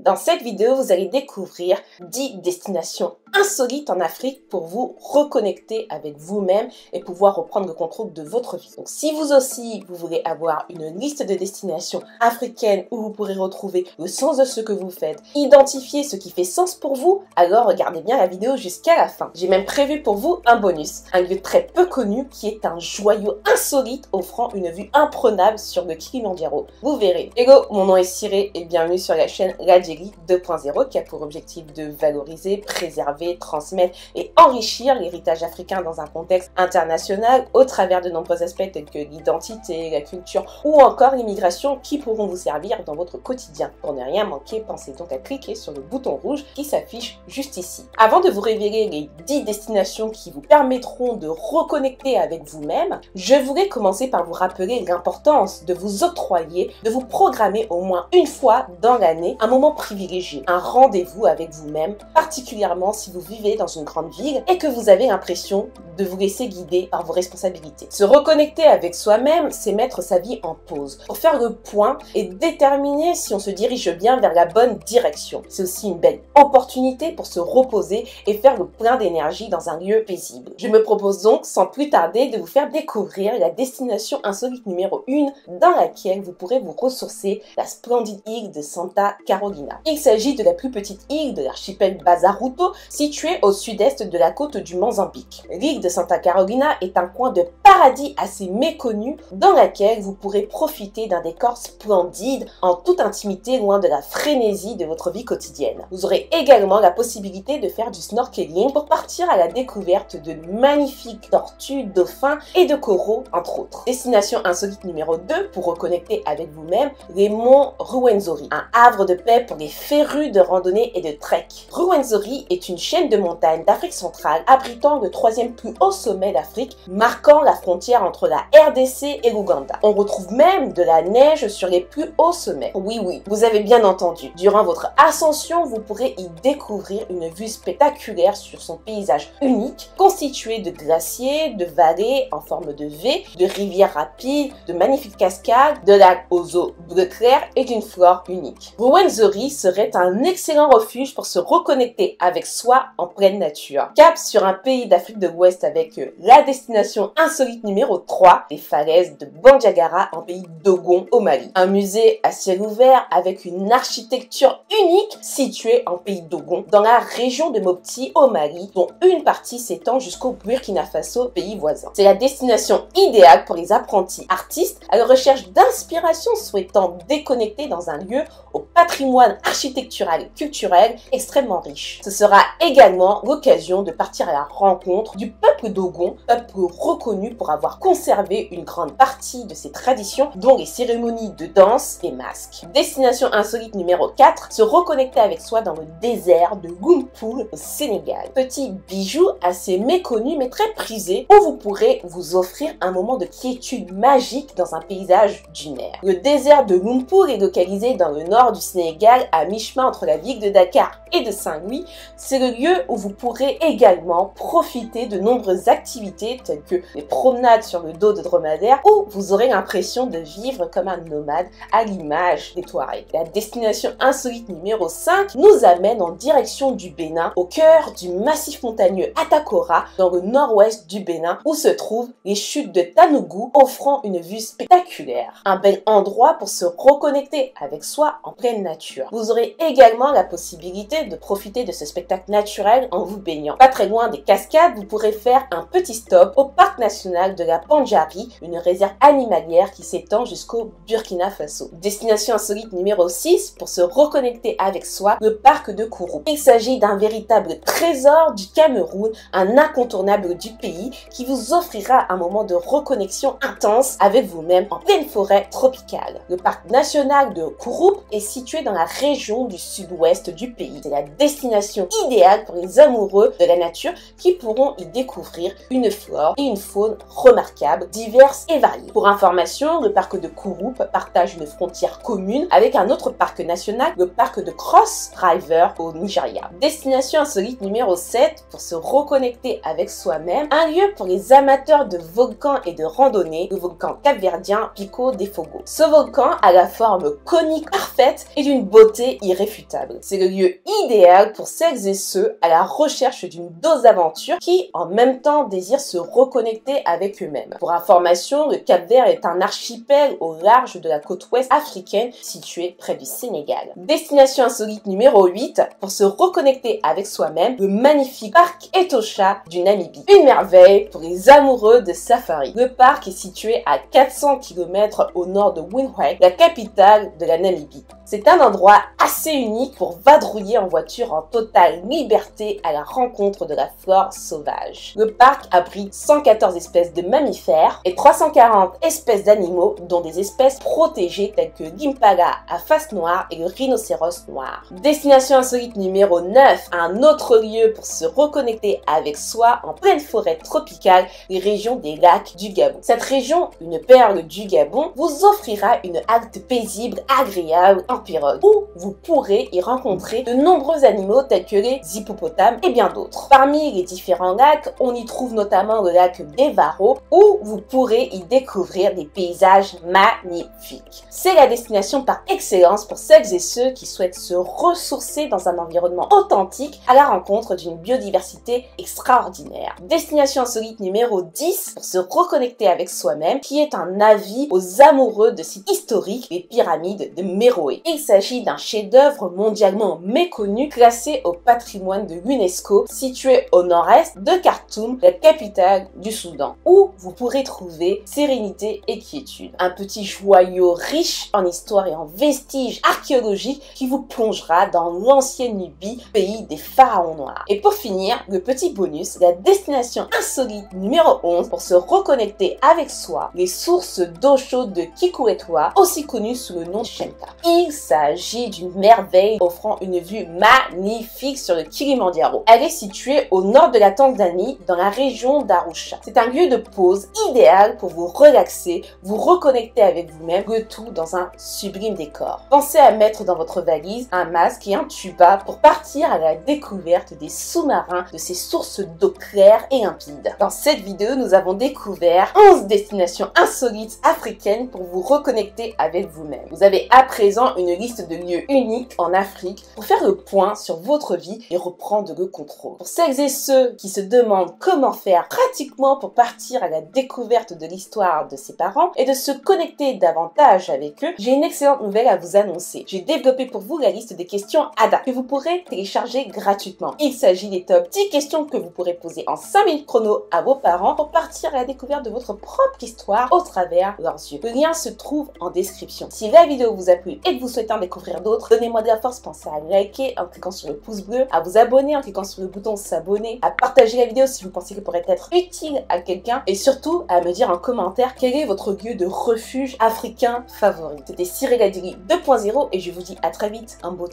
Dans cette vidéo, vous allez découvrir 10 destinations insolites en Afrique pour vous reconnecter avec vous-même et pouvoir reprendre le contrôle de votre vie. Donc si vous aussi, vous voulez avoir une liste de destinations africaines où vous pourrez retrouver le sens de ce que vous faites, identifier ce qui fait sens pour vous, alors regardez bien la vidéo jusqu'à la fin. J'ai même prévu pour vous un bonus, un lieu très peu connu qui est un joyau insolite offrant une vue imprenable sur le Kilimandjaro. Vous verrez. Hello, mon nom est Cyré et bienvenue sur la chaîne Ladjeri 2.0 qui a pour objectif de valoriser, préserver, transmettre et enrichir l'héritage africain dans un contexte international au travers de nombreux aspects tels que l'identité, la culture ou encore l'immigration qui pourront vous servir dans votre quotidien. Pour ne rien manquer, pensez donc à cliquer sur le bouton rouge qui s'affiche juste ici. Avant de vous révéler les 10 destinations qui vous permettront de reconnecter avec vous-même, je voulais commencer par vous rappeler l'importance de vous octroyer, de vous programmer au moins une fois dans l'année un moment privilégié, un rendez-vous avec vous-même, particulièrement si vous vivez dans une grande ville et que vous avez l'impression de vous laisser guider par vos responsabilités. Se reconnecter avec soi-même, c'est mettre sa vie en pause pour faire le point et déterminer si on se dirige bien vers la bonne direction. C'est aussi une belle opportunité pour se reposer et faire le plein d'énergie dans un lieu paisible. Je me propose donc sans plus tarder de vous faire découvrir la destination insolite numéro 1 dans laquelle vous pourrez vous ressourcer, la splendide île de Santa Carolina. Il s'agit de la plus petite île de l'archipel Bazaruto, située au sud-est de la côte du Mozambique. L'île de Santa Carolina est un coin de paradis assez méconnu dans laquelle vous pourrez profiter d'un décor splendide en toute intimité loin de la frénésie de votre vie quotidienne. Vous aurez également la possibilité de faire du snorkeling pour partir à la découverte de magnifiques tortues, dauphins et de coraux entre autres. Destination insolite numéro 2 pour reconnecter avec vous-même, les monts Ruwenzori, un havre de paix pour les férus de randonnée et de trek. Ruwenzori est une chaîne de montagnes d'Afrique centrale abritant le 3e plus haut sommet d'Afrique, marquant la frontière entre la RDC et l'Ouganda. On retrouve même de la neige sur les plus hauts sommets. Oui, vous avez bien entendu. Durant votre ascension, vous pourrez y découvrir une vue spectaculaire sur son paysage unique, constitué de glaciers, de vallées en forme de V, de rivières rapides, de magnifiques cascades, de lacs aux eaux bleu clair et d'une flore unique. Ruwenzori serait un excellent refuge pour se reconnecter avec soi en pleine nature. Cap sur un pays d'Afrique de l'Ouest avec la destination insolite numéro 3, les falaises de Bandiagara en pays d'Ogon au Mali. Un musée à ciel ouvert avec une architecture unique situé en pays d'Ogon dans la région de Mopti au Mali, dont une partie s'étend jusqu'au Burkina Faso, pays voisin. C'est la destination idéale pour les apprentis artistes à la recherche d'inspiration souhaitant déconnecter dans un lieu au patrimoine architectural et culturel extrêmement riche. Ce sera également l'occasion de partir à la rencontre du peuple d'Ogon, peuple reconnu pour avoir conservé une grande partie de ses traditions, dont les cérémonies de danse et masques. Destination insolite numéro 4, se reconnecter avec soi dans le désert de Goumpul au Sénégal. Petit bijou assez méconnu mais très prisé où vous pourrez vous offrir un moment de quiétude magique dans un paysage dunaire. Le désert de Goumpul est localisé dans le nord du Sénégal à mi-chemin entre la ville de Dakar et de Saint-Louis. C'est le lieu où vous pourrez également profiter de nombreuses activités telles que les promenades sur le dos de dromadaire où vous aurez l'impression de vivre comme un nomade à l'image des Touaregs. La destination insolite numéro 5 nous amène en direction du Bénin, au cœur du massif montagneux Atakora, dans le nord-ouest du Bénin, où se trouvent les chutes de Tanougou, offrant une vue spectaculaire. Un bel endroit pour se reconnecter avec soi en pleine nature. Vous aurez également la possibilité de profiter de ce spectacle naturel en vous baignant. Pas très loin des cascades, vous pourrez faire un petit stop au parc national de la Pandjari, une réserve animalière qui s'étend jusqu'au Burkina Faso. Destination insolite numéro 6 pour se reconnecter avec soi, le parc de Kourou. Il s'agit d'un véritable trésor du Cameroun, un incontournable du pays qui vous offrira un moment de reconnexion intense avec vous-même en pleine forêt tropicale. Le parc national de Kourou est situé dans la région du sud-ouest du pays. C'est la destination idéale pour les amoureux de la nature qui pourront y découvrir une flore et une faune remarquables, diverses et variées. Pour information, le parc de Kourou partage une frontière commune avec un autre parc national, le parc de Cross River au Nigeria. Destination insolite numéro 7 pour se reconnecter avec soi-même, un lieu pour les amateurs de volcans et de randonnée, le volcan capverdien Pico de Fogo. Ce volcan a la forme conique parfaite et d'une beauté beauté irréfutable. C'est le lieu idéal pour celles et ceux à la recherche d'une dose d'aventure qui, en même temps, désirent se reconnecter avec eux-mêmes. Pour information, le Cap-Vert est un archipel au large de la côte ouest africaine situé près du Sénégal. Destination insolite numéro 8, pour se reconnecter avec soi-même, le magnifique parc Etosha du Namibie. Une merveille pour les amoureux de safari. Le parc est situé à 400 km au nord de Windhoek, la capitale de la Namibie. C'est un endroit assez unique pour vadrouiller en voiture en totale liberté à la rencontre de la flore sauvage. Le parc abrite 114 espèces de mammifères et 340 espèces d'animaux, dont des espèces protégées telles que l'impala à face noire et le rhinocéros noir. Destination insolite numéro 9, un autre lieu pour se reconnecter avec soi en pleine forêt tropicale, les régions des lacs du Gabon. Cette région, une perle du Gabon, vous offrira une halte paisible, agréable, en pirogue, où vous pourrez y rencontrer de nombreux animaux tels que les hippopotames et bien d'autres. Parmi les différents lacs, on y trouve notamment le lac Devaro, où vous pourrez y découvrir des paysages magnifiques. C'est la destination par excellence pour celles et ceux qui souhaitent se ressourcer dans un environnement authentique à la rencontre d'une biodiversité extraordinaire. Destination insolite numéro 10, pour se reconnecter avec soi-même, qui est un avis aux amoureux de sites historiques, les pyramides de Méroé. Il s'agit d'un chef-d'œuvre mondialement méconnu, classé au patrimoine de l'UNESCO, situé au nord-est de Khartoum, la capitale du Soudan, où vous pourrez trouver sérénité et quiétude. Un petit joyau riche en histoire et en vestiges archéologiques qui vous plongera dans l'ancienne Nubie, pays des pharaons noirs. Et pour finir, le petit bonus, la destination insolite numéro 11, pour se reconnecter avec soi, les sources d'eau chaude de Kikuetwa, aussi connues sous le nom de Shemka. Il s'agit d'une merveille offrant une vue magnifique sur le Kilimandjaro. Elle est située au nord de la Tanzanie, dans la région d'Arusha. C'est un lieu de pause idéal pour vous relaxer, vous reconnecter avec vous-même, le tout dans un sublime décor. Pensez à mettre dans votre valise un masque et un tuba pour partir à la découverte des sous-marins, de ces sources d'eau claire et limpide. Dans cette vidéo, nous avons découvert 11 destinations insolites africaines pour vous reconnecter avec vous-même. Vous avez à présent une liste de lieux uniques en Afrique pour faire le point sur votre vie et reprendre le contrôle. Pour celles et ceux qui se demandent comment faire pratiquement pour partir à la découverte de l'histoire de ses parents et de se connecter davantage avec eux, j'ai une excellente nouvelle à vous annoncer. J'ai développé pour vous la liste des questions ADA que vous pourrez télécharger gratuitement. Il s'agit des top 10 questions que vous pourrez poser en 5 minutes chrono à vos parents pour partir à la découverte de votre propre histoire au travers leurs yeux. Le lien se trouve en description. Si la vidéo vous a plu et que vous souhaitez en découvrir d'autres, donnez-moi de la force, pensez à liker en cliquant sur le pouce bleu, à vous abonner en cliquant sur le bouton s'abonner, à partager la vidéo si vous pensez qu'elle pourrait être utile à quelqu'un et surtout à me dire en commentaire quel est votre lieu de refuge africain favori. C'était Cyril Adili 2.0 et je vous dis à très vite, un beau